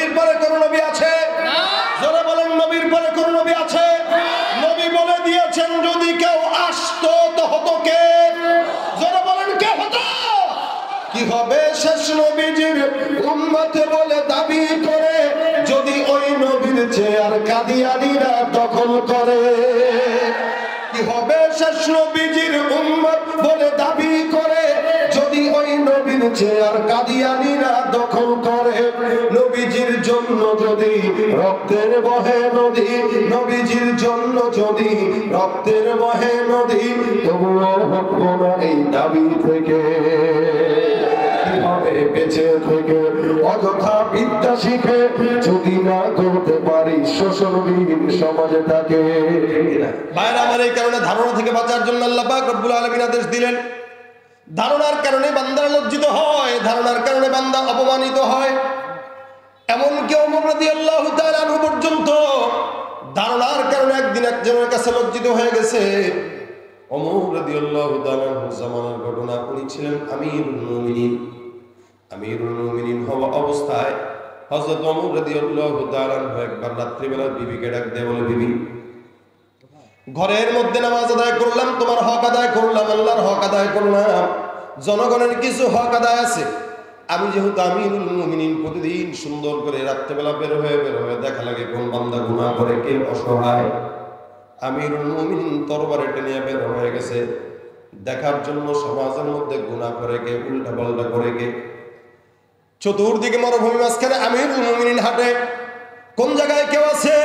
নবীর পরে কোন নবী আছে? যারা বলেন নবীর পরে কোন নবী আছে? নবী বলে দিয়েছেন যদি কেউ আসতো তো হতো কে? যারা বলেন কে হতো? কি হবে শেষ নবীজির উম্মত বলে দাবি করে যদি ওই নবীর চেয়ার কাদিয়ানীরা দখল করে? কি হবে শেষ নবীজির উম্মত বলে দাবি করে যদি ওই নবীর চেয়ার কাদিয়ানীরা দখল করে? নবীজির জন্য যদি রক্তের বহে নদী, নবীজির জন্য যদি রক্তের বহে নদী, তবুও হতো না এই দাবি থেকে। কি হবে বেঁচে থেকে অযথা বিদ্যা শিখে যদি না করতে পারি শোষণবিহীন সমাজে থাকে? ভাইরা আমার, এই কারণে ধারণা থেকে বাঁচার জন্য আল্লাহ পাক রব্বুল আলামিন আদেশ দিলেন। ধারণার কারণে বান্দা লজ্জিত হয়, ধারণার কারণে বান্দা অপমানিত হয়। এমনকি ওমর রাদিয়াল্লাহু তাআলা আনহু পর্যন্ত ধারণার কারণে একদিন একজনের কাছে লজ্জিত হয়ে গেছে। ওমর রাদিয়াল্লাহু তাআলা আনহুর জামানার ঘটনা। উনি ছিলেন আমিরুল মুমিনিন। আমিরুল মুমিনিন হওয়া অবস্থায় হযরত ওমর রাদিয়াল্লাহু তাআলা আনহু একবার রাত্রিবেলা বিবিকে ডাক দিয়ে বলে, বিবি, ঘরের মধ্যে নামাজ আদায় করলাম, তোমার হক আদায় করলাম, আল্লাহর হক আদায় করলাম, জনগণের কিছু হক আদায় আছে। আমি যেহেতু আমিরুল মুমিনিন, প্রতিদিন সুন্দর করে রাত্রিবেলা বের হয়ে দেখা লাগে কোন বান্দা গুনাহ করে, কে অসহায়। আমিরুল মুমিনিন তরবারে টেনে বের হয়ে গেছে দেখার জন্য সমাজের মধ্যে গুনাহ করে কে, উল্টা পাল্টা করে কে। চতুর্দিকে মরুভূমি, মাঝখানে আমিরুল মুমিনিন হাঁটে। কোন জায়গায় কেউ আছে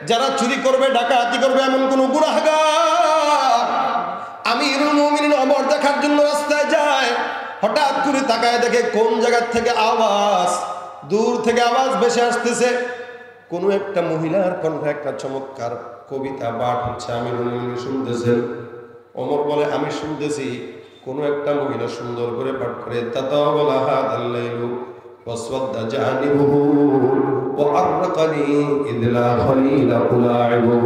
যারা চুরি করবে, ডাকাতি করবে, এমন কোন গুনাহগার? আমিরুল মুমিনিন ওমর দেখার জন্য রাস্তায় যায়। হঠাৎ করে তাকায় দেখে কোন জায়গা থেকে আওয়াজ, দূর থেকে আওয়াজ ভেসে আসতেছে। কোন একটা মহিলার কণ্ঠে একটা চমৎকার কবিতা পাঠ হচ্ছে। আমিরুল মুমিনিন শুনতেছেন। ওমর বলে, আমি শুনতেছি। কোন একটা মহিলা সুন্দর করে পাঠ করে, তাতাওয়ালা হাদাল লাইলু ওয়াসওয়াদা জানিবুহু وأرقني إذ لا خليل ألاعبه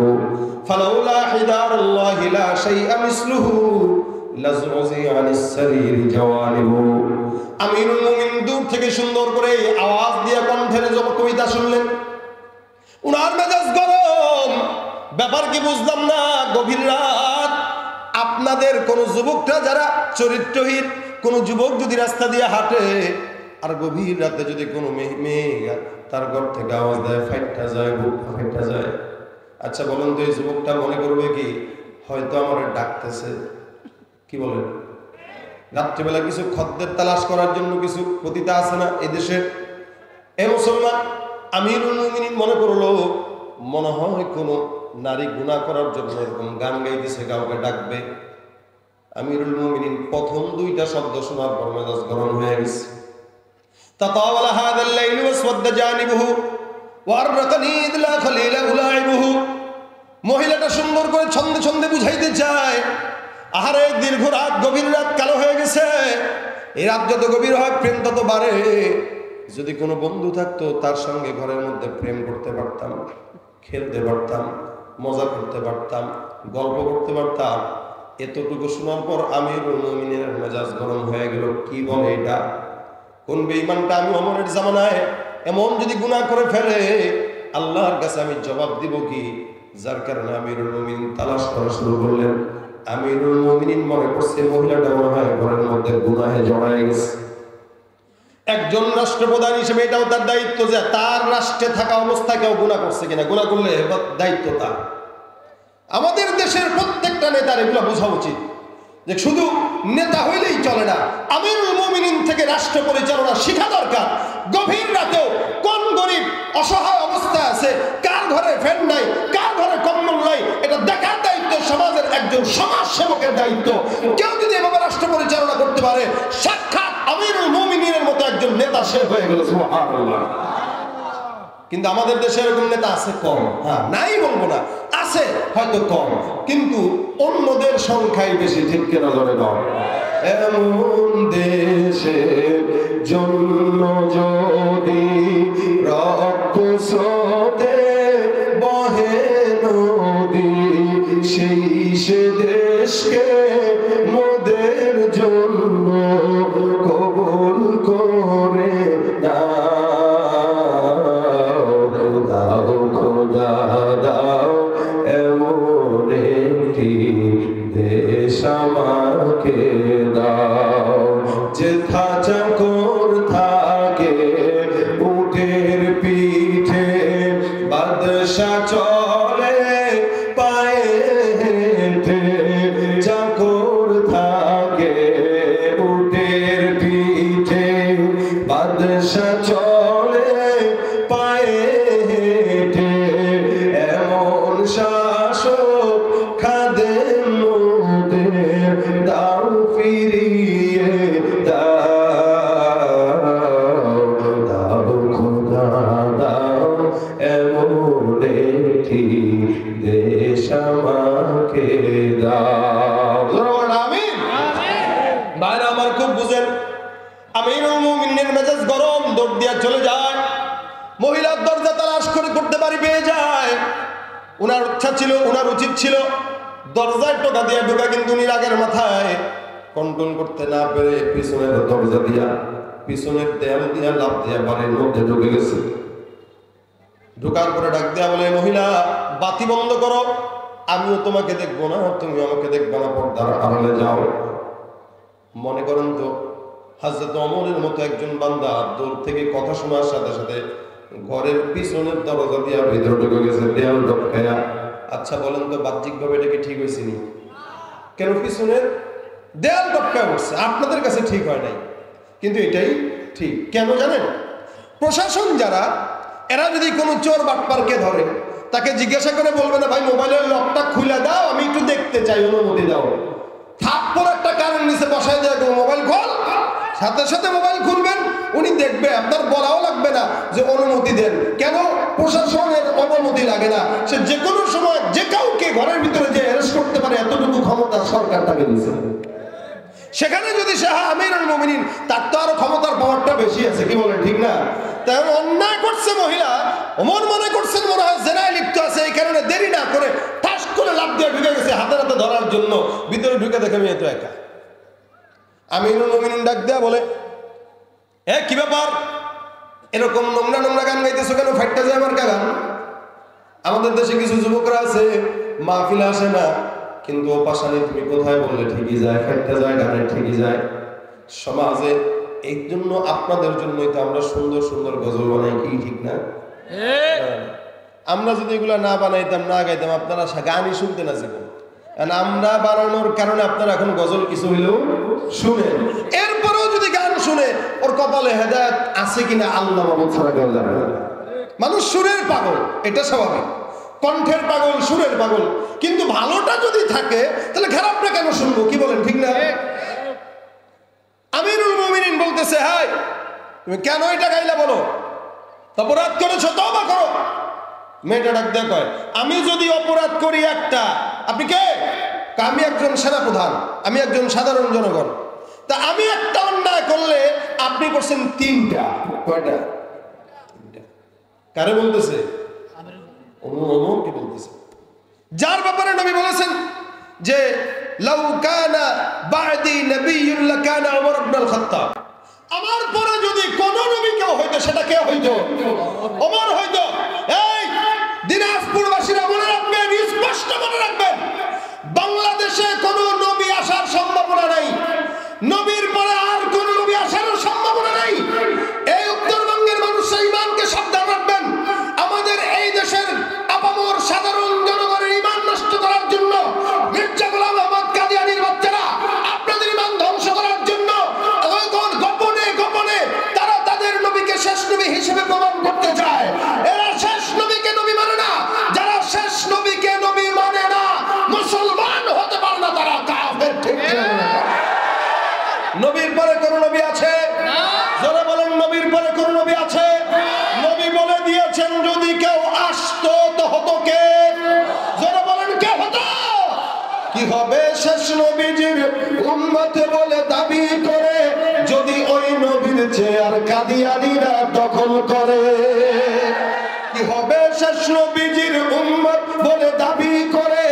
فلولا حدار الله لا شيء مثله لزعزع عن السرير جوانبه। আমিরুল মুমিনিন দূর থেকে সুন্দর করে আওয়াজ দিয়ে কণ্ঠের কবিতা শুনলেন। উনার মেজাজ গরম। ব্যাপার কি বুঝলাম না। গভীর রাত, আপনাদের কোন যুবকরা যারা চরিত্রহীন, কোন যুবক যদি রাস্তা দিয়ে হাঁটে আর গভীর রাতে যদি কোনো মেয়ে তার ঘর থেকে আওয়াজ দেয়, ফাইটটা যায়, বুক ফাইটটা যায়। আচ্ছা বলুন তো, এই যুবকটা মনে করবে কি হয়তো আমার ডাকতেছে? কি বলেন? রাত্রিবেলা কিছু খদ্দের তালাশ করার জন্য কিছু পতিতা আছে না এই দেশে? এ মুসলমান, আমিরুল মুমিনিন মনে করলো মনে হয় কোনো নারী গুনাহ করার জন্য এরকম গান গাইতেছে, কাউকে ডাকবে। আমিরুল মুমিনিন প্রথম দুইটা শব্দ শোনার পর মেজাজ গরম হয়ে গেছে। তাতাওয়ালা হাদাল লাইলু ওয়াসওয়াদা জানিবুহু ওয়াররাকানি ইয লা খলিলা উলাইবুহু। মহিলাটা সুন্দর করে ছন্দে ছন্দে বুঝাইতে চায়, আহারে দীর্ঘ রাত, গভীর রাত, কালো হয়ে গেছে। এই রাত যত গভীর হয় প্রেম তত বাড়ে। যদি কোনো বন্ধু থাকতো তার সঙ্গে ঘরের মধ্যে প্রেম করতে পারতাম, খেলতে পারতাম, মজা করতে পারতাম, গল্প করতে পারতাম। এতটুকু শোনার পর আমিরুল মুমিনিনের মেজাজ গরম হয়ে গেল। কি বলে এটা? কোন বেঈমানটা আমি ওমরের জামানায় এমন যদি গুনাহ করে ফেলে, আল্লাহর কাছে আমি জবাব দিব কি? যার কারণে আমিরুল মুমিনিন তালাশ করা শুরু করলেন। আমিরুল মুমিনিন মনে করছে মহিলাটা মনে হয় ঘরের মধ্যে গুনাহে জড়ায় গেছে। একজন রাষ্ট্রপ্রধান হিসেবে এটাও তার দায়িত্ব যে তার রাষ্ট্রে থাকা অবস্থায় কেউ গুনাহ করছে কিনা। গুনাহ করলে দায়িত্ব তার। আমাদের দেশের প্রত্যেকটা নেতার এগুলো বোঝা উচিত যে শুধু নেতা হইলেই চলে না, আমিরুল মুমিনিন থেকে রাষ্ট্র পরিচালনা শেখা দরকার। গভীর রাতেও কোন গরিব অসহায় অবস্থায় আছে, কার ঘরে ফ্যান নাই, কার ঘরে কম্বল নাই, এটা দেখার দায়িত্ব সমাজের একজন সমাজ সেবকের দায়িত্ব। কেউ যদি এভাবে রাষ্ট্র পরিচালনা করতে পারে, সাক্ষাৎ আমিরুল মুমিনিনের মতো একজন নেতা সে হয়ে গেল। সুবহানাল্লাহ। কিন্তু আমাদের দেশে এরকম নেতা আছে কম। হ্যাঁ, নাই বলবো না, আছে হয়তো কম, কিন্তু অন্যদের সংখ্যাই বেশি। ঠিক কিনা ধরে দাও। এমন দেশের জন্য যদি রক্ত স্রোতে বহে নদী, সেই সে দেশকে মোদের জন্য কবুল করে না। আমাকে দাও। যেথা চাকর থাকে উটের পিঠে, বাদশা চলে পায়ে হেঁটে। চাকর থাকে উটের পিঠে, বাদশা চলে পায়ে হেঁটে। এমন শাসক খাদেম মোদের, দাও ফিরিয়ে দাও। দাও খোদা দাও, এমন একটি দেশ আমাকে দাও। আমিন। ভাইরা আমার খুব বুঝেন, আমিরুল মুমিনের মেজাজ গরম, দৌড় দিয়া চলে যায়। মহিলার দরজা তালাশ করে করতে পারি পেয়ে যায়। উনার ইচ্ছা ছিল, উনার উচিত ছিল দরজায় টোকা দিয়া ঢোকা, কিন্তু উনি রাগের মাথায় কন্ট্রোল করতে না পেরে পিছনের দরজা দিয়া, পিছনের দেয়াল দিয়া লাফ দিয়া বাড়ির মধ্যে ঢুকে গেছে। ঢোকার পরে ডাক দেয়া বলে, মহিলা বাতি বন্ধ করো, আমিও তোমাকে দেখবো না, তুমি আমাকে দেখবে না, পর্দার আড়ালে যাও। মনে করেন তো হযরত ওমরের মতো একজন বান্দা দূর থেকে কথা শোনার সাথে সাথে ঘরের পিছনের দরজা দিয়া ভিতরে ঢুকে গেছে, দেয়াল ঢোকায়া। আচ্ছা বলেন তো বাহ্যিকভাবে এটা কি ঠিক হয়েছে নি? কেন পিছনের দেয়াল ঢোকা উঠছে, আপনাদের কাছে ঠিক হয় নাই, কিন্তু এটাই ঠিক। কেন জানেন? প্রশাসন যারা, এরা যদি কোনো চোর বাটপারকে ধরে, তাকে জিজ্ঞাসা করে বলবে না, ভাই মোবাইলের লকটা খুলে দাও, আমি একটু দেখতে চাই, অনুমতি দাও। থাপ্পড় একটা কারেন্ট নিচে বসায় দেয়, মোবাইল খোল, সাথে সাথে মোবাইল খুলবেন, উনি দেখবে, আপনার বলাও লাগবে না যে অনুমতি দেন। কেন? প্রশাসনের অনুমতি লাগে না, সে যে কোনো সময় যে কাউকে ঘরের ভিতরে যে অ্যারেস্ট করতে পারে, এতটুকু ক্ষমতা সরকার তাকে দিয়েছে। সেখানে যদি সে আমিরুল মুমিনিন, তার তো আরো ক্ষমতার পাওয়ারটা বেশি আছে, কি বলেন ঠিক না? তাই অন্যায় করছে মহিলা, ওমর মনে করছেন মনে হয় জেনায় লিপ্ত আছে, এই কারণে দেরি না করে ঠাস করে লাফ দিয়ে ঢুকে গেছে হাতে হাতে ধরার জন্য। ভিতরে ঢুকে দেখে মেয়ে তো একা। আমিরুল মুমিনিন ডাক দেয়া বলে, এ কি ব্যাপার, এরকম নোংরা নোংরা গান গাইতেছো কেন? ফাইটটা যায় আমার গান। আমাদের দেশে কিছু যুবকরা আছে, মাহফিলে আসে না, কিন্তু ও পাশানি তুমি কোথায় বললে ঠিকই যায়, ফাইটটা যায়, গানের ঠিকই যায়। সমাজে এই জন্য আপনাদের জন্যই তো আমরা সুন্দর সুন্দর গজল বানাই, কি ঠিক না? আমরা যদি এগুলা না বানাইতাম, না গাইতাম, আপনারা গানই শুনতে না জীবন। কারণ আমরা বানানোর কারণে আপনারা এখন গজল কিছু হইলেও শুনেন। এরপরেও যদি গান শুনে, ওর কপালে হেদায়েত আছে কিনা আল্লাহ মাবুদ ছাড়া কেউ জানে না। মানুষ সুরের পাগল, এটা স্বাভাবিক, কণ্ঠের পাগল, সুরের পাগল, কিন্তু ভালোটা যদি থাকে তাহলে খারাপটা কেন শুনবো, কি বলেন ঠিক না? আমিরুল মুমিনিন বলতেছে, হাই তুমি কেন এটা গাইলা বলো, অপরাধ করেছো, তওবা করো। মেয়েটা ডাক দেয়া কয়, আমি যদি অপরাধ করি একটা, আপনি কে? আমি একজন সেনাপ্রধান, আমি একজন সাধারণ জনগণ, তা আমি একটা অন্যায় করলে আপনি করছেন তিনটা। কয়টা? কারে বলতেছে? ওমরকে বলতেছে, যার ব্যাপারে নবী বলেছেন যে লাউ কানা বা'দি নাবিয়্যুন লাকানা ওমর ইবনুল খাত্তাব, আমার পরে যদি কোন নবী কেউ হইতো, সেটা কে হইতো? ওমর হইতো। এই দিনাজপুরবাসীরা মনে রাখবেন, স্পষ্ট মনে রাখবেন, বাংলাদেশে কোন নবী আসার সম্ভাবনা নাই, নবীর পরে আর কোন নবী আসার সম্ভাবনা নাই। এই উত্তরবঙ্গের মানুষ ইমানকে সাবধান রাখবেন। আমাদের এই দেশের আপামর সাধারণ জনগণের ইমান নষ্ট করার জন্য মির্জা গোলাম আহমদ কাদিয়ানীর বাচ্চারা আপনাদের ইমান ধ্বংস করার জন্য গোপনে গোপনে তারা তাদের নবীকে শেষ নবী হিসেবে প্রমাণ করতে চায়। এরা শেষ নবীকে নবী মানে না। যারা শেষ নবীকে নবী মানে না, মুসলমান হতে পারে না, তারা কাফের। ঠিক না? নবীর পরে কোন নবী আছে? যারা বলেন নবীর পরে কোন নবী আছে? নবী বলে দিয়েছেন যদি কেউ আসতো তো হতো কে? যারা বলেন কে হতো? কি হবে শেষ নবীজির উম্মত বলে দাবি করে, যদি ওই নবীর চেয়ার কাদিয়ানীরা দখল করে। কি হবে শেষ নবীজির উম্মত বলে দাবি করে,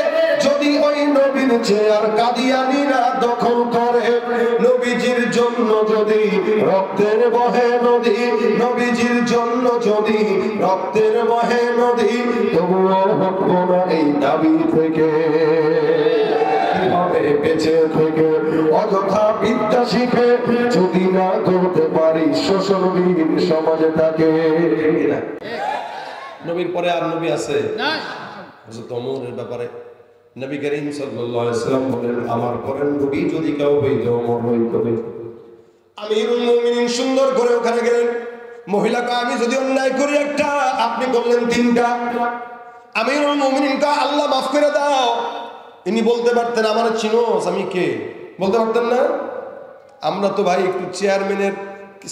যদি ওই নবীর চেয়ার কাদিয়ানীরা দখল করে। নবীজির জন্য যদি রক্তের বহে নদী, নবীজির জন্য যদি রক্তের বহে নদী, তবুও হতো না এই দাবি থেকে। কি হবে বেঁচে থেকে অযথা বিদ্যা শিখে যদি না করতে পারি শোষণবিহীন সমাজে থাকে। নবীর পরে আর নবী আছে না? হযরত ওমরের ব্যাপারে নবী করিম সাল্লাল্লাহু আলাইহি ওয়াসাল্লাম বলেন, আমার পরে নবী যদি কেউ হইতো ওমর হইতো। আমিরুল মুমিনিন সুন্দর করে ওখানে গেলেন। মহিলাকে আমি যদি অন্যায় করি একটা, আপনি করলেন তিনটা। আমিরুল মুমিনিন কা আল্লাহ মাফ করে দাও। ইনি বলতে পারতেন আমার চিনো আমি কে, বলতে পারতেন না? আমরা তো ভাই একটু চেয়ারম্যানের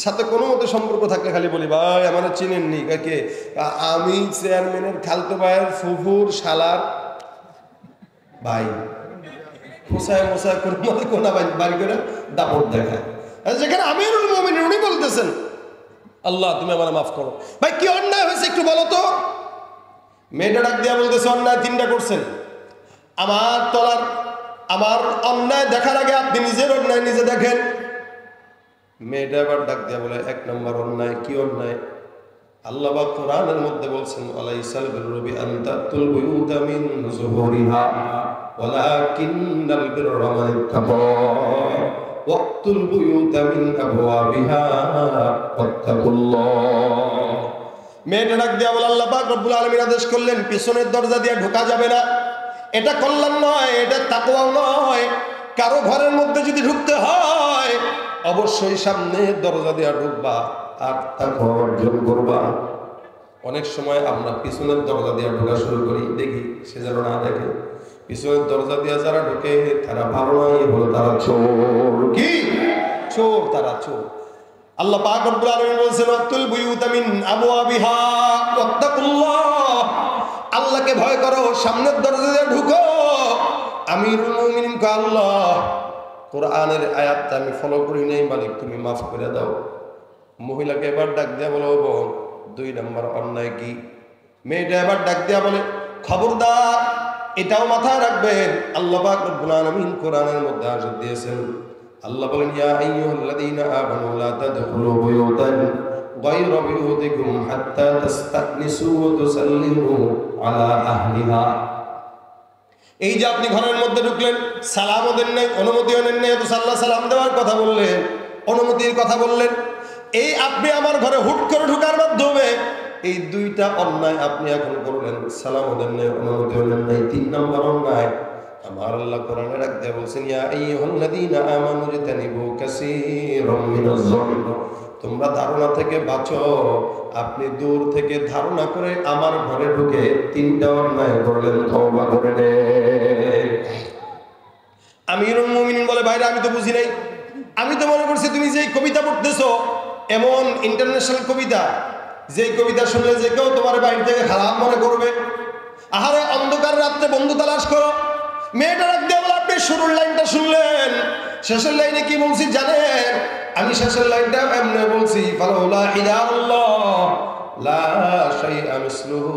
সাথে কোনো মতো সম্পর্ক থাকলে খালি বলি ভাই আমার চিনেননি কে, আমি চেয়ারম্যানের খালতো ভাইয়ের ফুফুর শালার ভাই, মোসায় মোসায় করে মধ্যে কোনা বাড়ি করে দাপট দেখায়। যেখানে আমিরুল মুমিনিন উনি বলতেছেন আল্লাহ তুমি আমার মাফ করো। ভাই কি অন্যায় হয়েছে একটু বলো তো? মেয়েটা ডাক দিয়া বলতেছে অন্যায় তিনটা করছেন। আমার অন্যায় দেখার আগে আপনি নিজের অন্যায় নিজে দেখেন। মেয়েটা আবার ডাক দিয়া বলে এক নম্বর অন্যায় কি অন্যায়? আল্লাহ পাক কোরআনের মধ্যে বলছেন আলাইসাল বিররু আনতাতুল বুয়ুতা মিন যুহুরিহা ওয়ালাকিন্নাল বিররা মান ইত্তাকা ওয়াক্তুল বুয়ুতা মিন আবওয়াবিহা ওয়াত্তাকুল্লাহ। মেয়েটা ডাক দিয়া বলে আল্লাহ পাক রব্বুল আলামিন আদেশ করলেন পিছনের দরজা দিয়ে ঢোকা যাবে না। এটা কল্যাণ নয়, এটা তাকওয়া নয়। কারো ঘরের মধ্যে যদি ঢুকতে হয় অবশ্যই সামনের দরজা দিয়ে ঢুকবা আর তাকওয়া অর্জন করবা। অনেক সময় আমরা পিছনের দরজা দিয়ে ঢোকা শুরু করি, দেখি সে যেন না দেখে। পিছনের দরজা দিয়ে যারা ঢোকে তারা ভালো নয়, বলে তারা চোর। কি চোর? তারা চোর। আল্লাহ পাক রব্বুল আলামিন বলেছেন ওয়াক্তুল বুয়ুতা মিন আবওয়াবিহা ওয়াত্তাকুল্লাহ। আল্লাহকে ভয় করো, সামনের দরজা দিয়ে ঢুকো। আমিরুল মুমিনিন কা আল্লাহ কোরআনের আয়াতটা আমি ফলো করি নাই, মালিক তুমি মাফ করে দাও। মহিলাকে এবার ডাক দিয়া বলো বোন দুই নম্বর অন্যায় কি? মেয়েটা এবার ডাক দিয়া বলে খবরদার এটাও মাথায় রাখবেন আল্লাহ পাক রব্বুল আলামিন কোরআনের মধ্যে আয়াত দিয়েছেন। আল্লাহ বলেন ইয়া আইয়ুহাল্লাযীনা আমানু লা তাদখুলু বুয়ুতান গায়রা বুয়ুতিকুম হাত্তা তাস্তানিসু ওয়া তুসাল্লিমু আলা আহলিহা। এই যে আপনি ঘরের মধ্যে ঢুকলেন, সালামও দেন নাই, অনুমতিও নেন নাই, তো সাল্লাহ সালাম দেওয়ার কথা বললেন, অনুমতির কথা বললেন। এই আপনি আমার ঘরে হুট করে ঢুকার মাধ্যমে এই দুইটা অন্যায় আপনি এখন করলেন। সালামও দেন নাই, অনুমতিও নেন নাই। তিন নম্বর অন্যায় আমার আল্লাহ কোরআনে রাখতে বলছেন ইয়া আইয়ুহাল্লাযীনা আমানু ইজতানিবু কাসীরাম মিনাজ-যন্ন। তোমরা ধারণা থেকে বাঁচো। আপনি দূর থেকে ধারণা করে আমার ঘরে ঢুকে তিনটা অন্যায় করলেন, তওবা করে নেন। আমিরুল মুমিনিন বলে ভাইরা আমি তো বুঝি নাই, আমি তো মনে করছি তুমি যে কবিতা পড়তেছো এমন ইন্টারন্যাশনাল কবিতা, যে কবিতা শুনলে যে কেউ তোমার বাড়ি থেকে খারাপ মনে করবে। আহারে অন্ধকার রাত্রে বন্ধু তালাশ করো। মেয়েটা রাখ দিয়ে বলে আপনি শুরুর লাইনটা শুনলেন, শেষের লাইনে কি বলছি জানেন? আমি শেষের লাইনটা এমনি বলছি ফালাউলা ইলাল্লাহ লা শাইআ মিসলুহু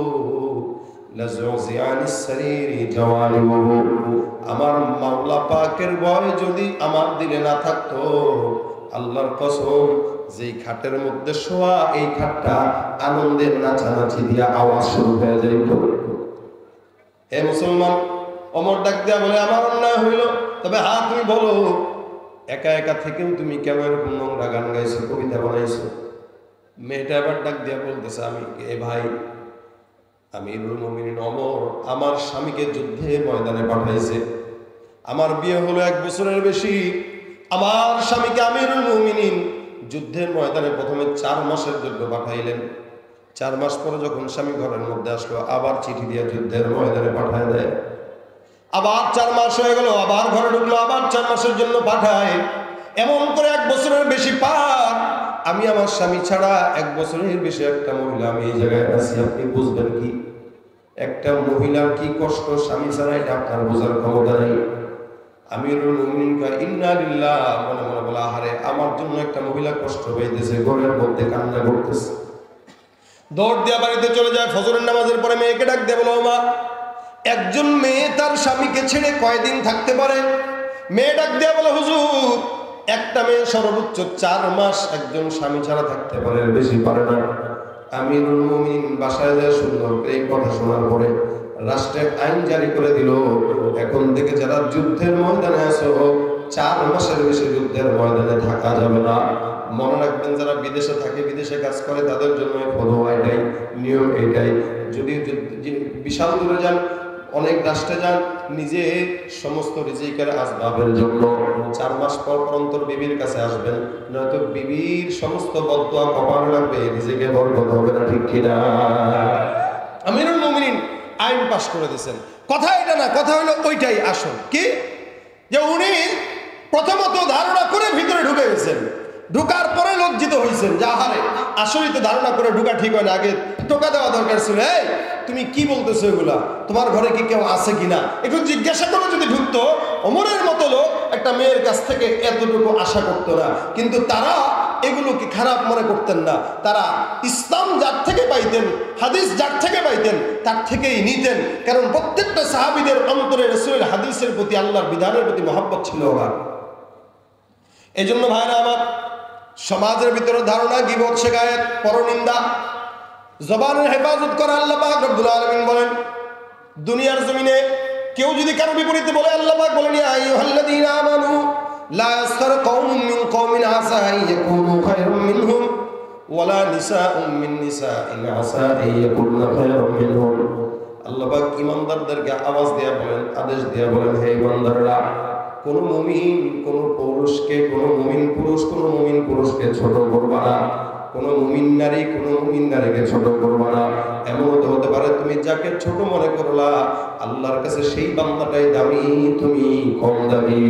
লাযুযিআনিস সারীরি জাওয়ালিহু। আমার মাওলা পাকের ভয় যদি আমার দিলে না থাকতো, আল্লাহর কসম যেই খাটের মধ্যে শোয়া এই খাটটা আনন্দের নাচানাচি দিয়া আওয়াজ শুরু হয়ে যাইত। হে মুসলমান, ওমর ডাক দিয়া বলে আমার অন্যায় হইল, তবে হ্যাঁ তুমি বলো একা একা থেকেও তুমি কেন এরকম নোংরা গান গাইছো, কবিতা বানাইছো? মেয়েটা এবার ডাক দিয়া বলতেছে আমি এ ভাই আমিরুল মুমিনিন ওমর আমার স্বামীকে যুদ্ধে ময়দানে পাঠাইছে। আমার বিয়ে হলো 1 বছরের বেশি। আমার স্বামীকে আমিরুল মুমিনিন যুদ্ধের ময়দানে প্রথমে 4 মাসের জন্য পাঠাইলেন। 4 মাস পরে যখন স্বামী ঘরের মধ্যে আসলো আবার চিঠি দিয়ে যুদ্ধের ময়দানে পাঠায় দেয়। আবার 4 মাস হয়ে গেল, আবার ঘরে ঢুকলো, আবার 4 মাসের জন্য পাঠায়। এমন করে 1 বছরের বেশি পার। আমি আমার স্বামী ছাড়া 1 বছরের বেশি একটা মহিলা আমি এই জায়গায় আছি, আপনি বুঝবেন কি একটা মহিলার কি কষ্ট স্বামী ছাড়া, এটা আপনার বোঝার ক্ষমতা নেই। আমিরুল মুমিনিন কয় ইন্না লিল্লাহ, মনে মনে বলা আহারে আমার জন্য একটা মহিলা কষ্ট পাইতেছে, ঘরের মধ্যে কান্না করতেছে। দৌড় দিয়া বাড়িতে চলে যায়। ফজরের নামাজের পরে মেয়েকে ডাক দিয়ে বলো মা একজন মেয়ে তার স্বামীকে ছেড়ে কয়দিন থাকতে পারে? মেয়ে ডাক দিয়ে বলে হুজুর একটা মেয়ে সর্বোচ্চ 4 মাস একজন স্বামী ছাড়া থাকতে পারে, বেশি পারে না। আমিরুল মুমিনিন বাসায় যায় সুন্দর এই কথা শোনার পরে রাষ্ট্রে আইন জারি করে দিল, এখন থেকে যারা যুদ্ধের ময়দানে আছো 4 মাসের বেশি যুদ্ধের ময়দানে থাকা যাবে না। মনে রাখবেন, যারা বিদেশে থাকে, বিদেশে কাজ করে, তাদের জন্য ফতোয়া এটাই, নিয়ম এটাই। যদি বিশাল দূরে যান, অনেক রাষ্ট্রে যান, নিজে সমস্ত রিজিকের আসবাবের জন্য 4 মাস পর অন্তর বিবির কাছে আসবেন, নয়তো বিবির সমস্ত বদদোয়া কপালে লাগবে, রিজিকে বরকত হবে না, ঠিক কিনা? আমিরুল মুমিনিন আইন পাশ করে দিয়েছেন। কথা এটা না, কথা হলো ওইটাই আসল। কি যে উনি প্রথমত ধারণা করে ভিতরে ঢুকে গেছেন, ঢুকার পরে লজ্জিত হয়েছেন যে আহারে, আসলেই তো ধারণা করে ঢুকা ঠিক হয় না, আগে টোকা দেওয়া দরকার ছিল। এই তুমি কি বলতেছো এগুলা, তোমার ঘরে কি কেউ আছে কিনা, একটু জিজ্ঞাসা করে যদি ঢুকতো, ওমরের মতো লোক একটা মেয়ের কাছ থেকে এতটুকু আশা করতো না। কিন্তু তারা এগুলোকে খারাপ মনে করতেন না, তারা ইসলাম যার থেকে পাইতেন, হাদিস যার থেকে পাইতেন, তার থেকেই নিতেন। কারণ প্রত্যেকটা সাহাবীদের অন্তরে রাসূলের হাদিসের প্রতি, আল্লাহর বিধানের প্রতি মহব্বত ছিল। আমার এই জন্য ভাইরা আমার, সমাজের ভিতরে ধারণা, গীবত, শিকায়েত, পরনিন্দা, জবানের হেফাজত করা আল্লাহ পাক রব্বুল আলামিন বলেন, দুনিয়ার জমিনে কেউ যদি কারো বিপরীতে বলে, আল্লাহ পাক বলেন, ইয়া আইয়ুহাল্লাযীনা আমানু লা ইয়াসখার কওমুম মিন কওমিন আসা আন ইয়াকুনু খায়রাম মিনহুম ওয়ালা নিসাউম মিন নিসাইন আসা আন ইয়াকুননা খায়রাম মিনহুম। আল্লাহ পাক ঈমানদারদেরকে আওয়াজ দেয়া বলেন, আদেশ দেয়া বলেন, হে ঈমানদাররা, কোন মুমিন কোন পুরুষকে, কোন মুমিন পুরুষ কোন মুমিন পুরুষকে ছোট করবা না, কোন মুমিন নারী কোন মুমিন নারীকে ছোট করবা না। এমন তো হতে পারে তুমি যাকে ছোট মনে করলা, আল্লাহর কাছে সেই বান্দাটাই দামি, তুমি কম দামি।